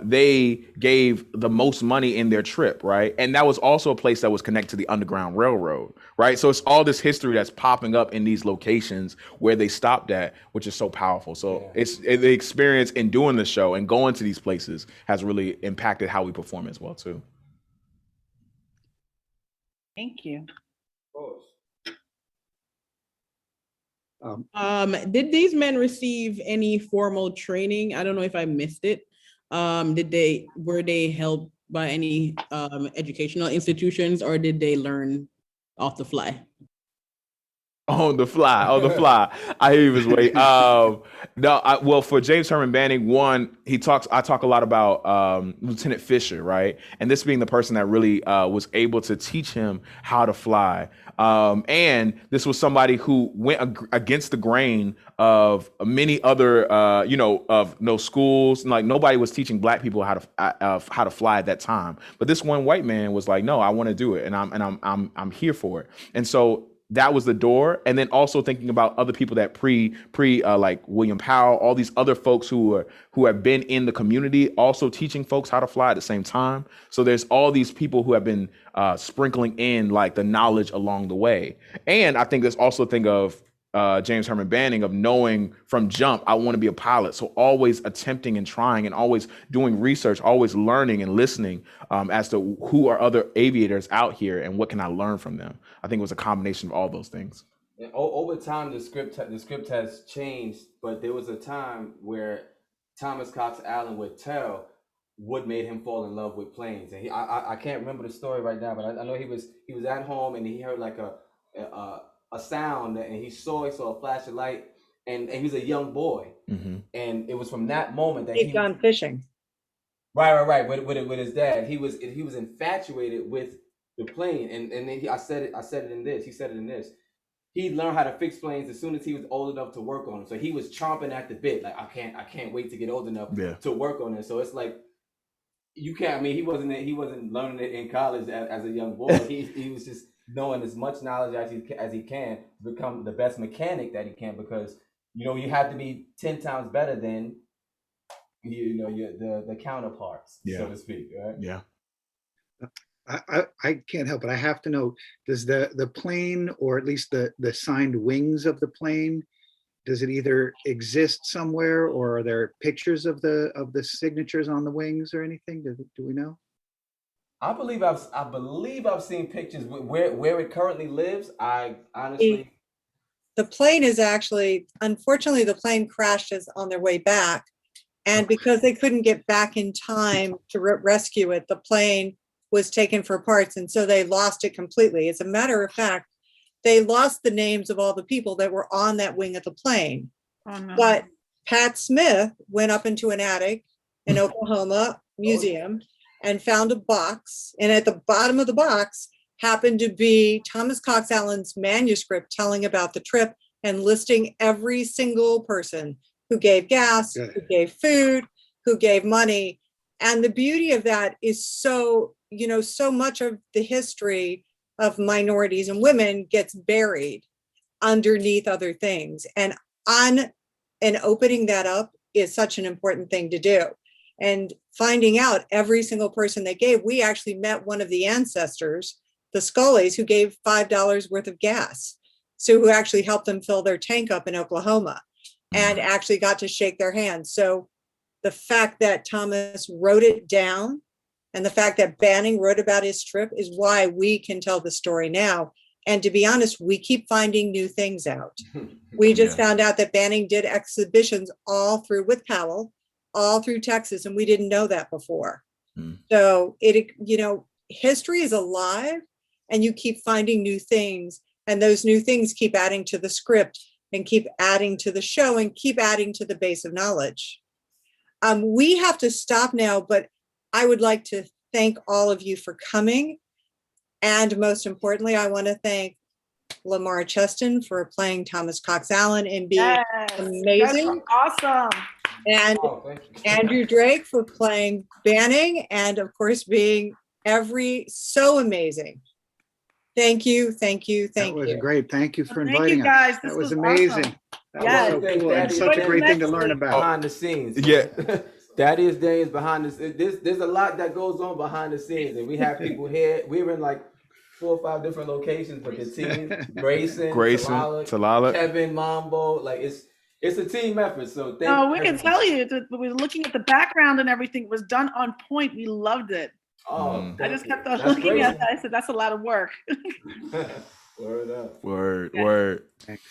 they gave the most money in their trip, right? And that was also a place that was connected to the Underground Railroad, right? So it's all this history that's popping up in these locations where they stopped at, which is so powerful. So it's the experience in doing the show and going to these places has really impacted how we perform as well, too. Thank you. Of course. Did these men receive any formal training? I don't know if I missed it. Were they helped by any educational institutions, or did they learn off the fly? On the fly. I hear you, Ms. Wade. Well, for James Herman Banning, one, I talk a lot about Lieutenant Fisher, right? And this being the person that really was able to teach him how to fly. And this was somebody who went against the grain of many other, of no schools. Like nobody was teaching Black people how to fly at that time. But this one white man was like, no, I want to do it, and I'm here for it. And so that was the door. And then also thinking about other people that like William Powell, all these other folks who have been in the community, also teaching folks how to fly at the same time. So there's all these people who have been sprinkling in like the knowledge along the way. And I think there's also a thing of James Herman Banning of knowing from jump, I want to be a pilot. So always attempting and trying and always doing research, always learning and listening as to who are other aviators out here and what can I learn from them. I think it was a combination of all those things. And over time, the script has changed, but there was a time where Thomas Cox Allen would tell what made him fall in love with planes. And I can't remember the story right now, but I know he was at home and he heard like a sound, and he saw a flash of light, and he was a young boy, and it was from that moment that He'd gone fishing. Right. With his dad, he was infatuated with the plane, and then I said it in this. He said it in this. He learned how to fix planes as soon as he was old enough to work on them. So he was chomping at the bit, like I can't wait to get old enough to work on it. So it's like you can't. I mean, he wasn't learning it in college as a young boy. He was just knowing as much knowledge as he can to become the best mechanic that he can, because you have to be 10 times better than the counterparts, so to speak, right? Yeah. I can't help it. I have to know, does the plane, or at least the signed wings of the plane, does it either exist somewhere, or are there pictures of the signatures on the wings or anything? Do we know? I believe I've seen pictures where it currently lives. I honestly, the plane is actually, unfortunately, the plane crashes on their way back, and because they couldn't get back in time to rescue it, the plane was taken for parts, and so they lost it completely. As a matter of fact, they lost the names of all the people that were on that wing of the plane. Oh, no. But Pat Smith went up into an attic in Oklahoma museum and found a box, and at the bottom of the box happened to be Thomas Cox Allen's manuscript telling about the trip and listing every single person who gave gas, who gave food, who gave money. And the beauty of that is so much of the history of minorities and women gets buried underneath other things. And opening that up is such an important thing to do. And finding out every single person they gave, we actually met one of the ancestors, the Scullys, who gave $5 worth of gas. So who actually helped them fill their tank up in Oklahoma and actually got to shake their hands. So the fact that Thomas wrote it down and the fact that Banning wrote about his trip is why we can tell the story now. And to be honest, we keep finding new things out. We just found out that Banning did exhibitions all through with Powell, all through Texas, and we didn't know that before. So history is alive, and you keep finding new things, and those new things keep adding to the script and keep adding to the show and keep adding to the base of knowledge. We have to stop now, but I would like to thank all of you for coming. And most importantly, I want to thank Lamar Cheston for playing Thomas Cox Allen and being amazing. Awesome. And Andrew Drake for playing Banning, and of course being so amazing. Thank you. That was great. Thank you for Thank inviting you guys. us. This That was was amazing. awesome. That Yes. was so cool, and such a great thing to learn about. behind the scenes. Yeah. That is Daniel's behind the. There's a lot that goes on behind the scenes, and we have people here. We were in like 4 or 5 different locations, but the team, Grayson, Talala, Kevin, Mambo, like it's a team effort. So we can tell you that we were looking at the background and everything. It was done on point. We loved it. I just kept on looking at that. I said, that's a lot of work. Word up. Word. Thanks.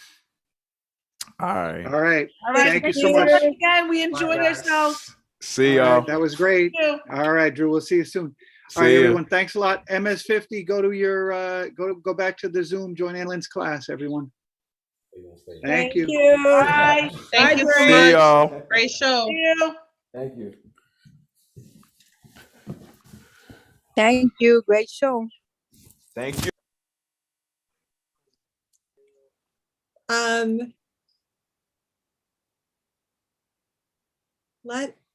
All right. All right. Thank you so much. Again, we enjoyed ourselves. See All y'all. right, that was great. All right, Drew. We'll see you soon. All right, everyone. Thanks a lot. MS50. Go to your go back to the Zoom. Join Annalyn's class, everyone. Thank you. Bye. Thank you See very much. y'all. Great show. Thank you. Thank you. Great show. Thank you.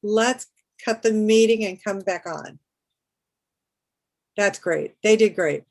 Let's cut the meeting and come back on. That's great. They did great.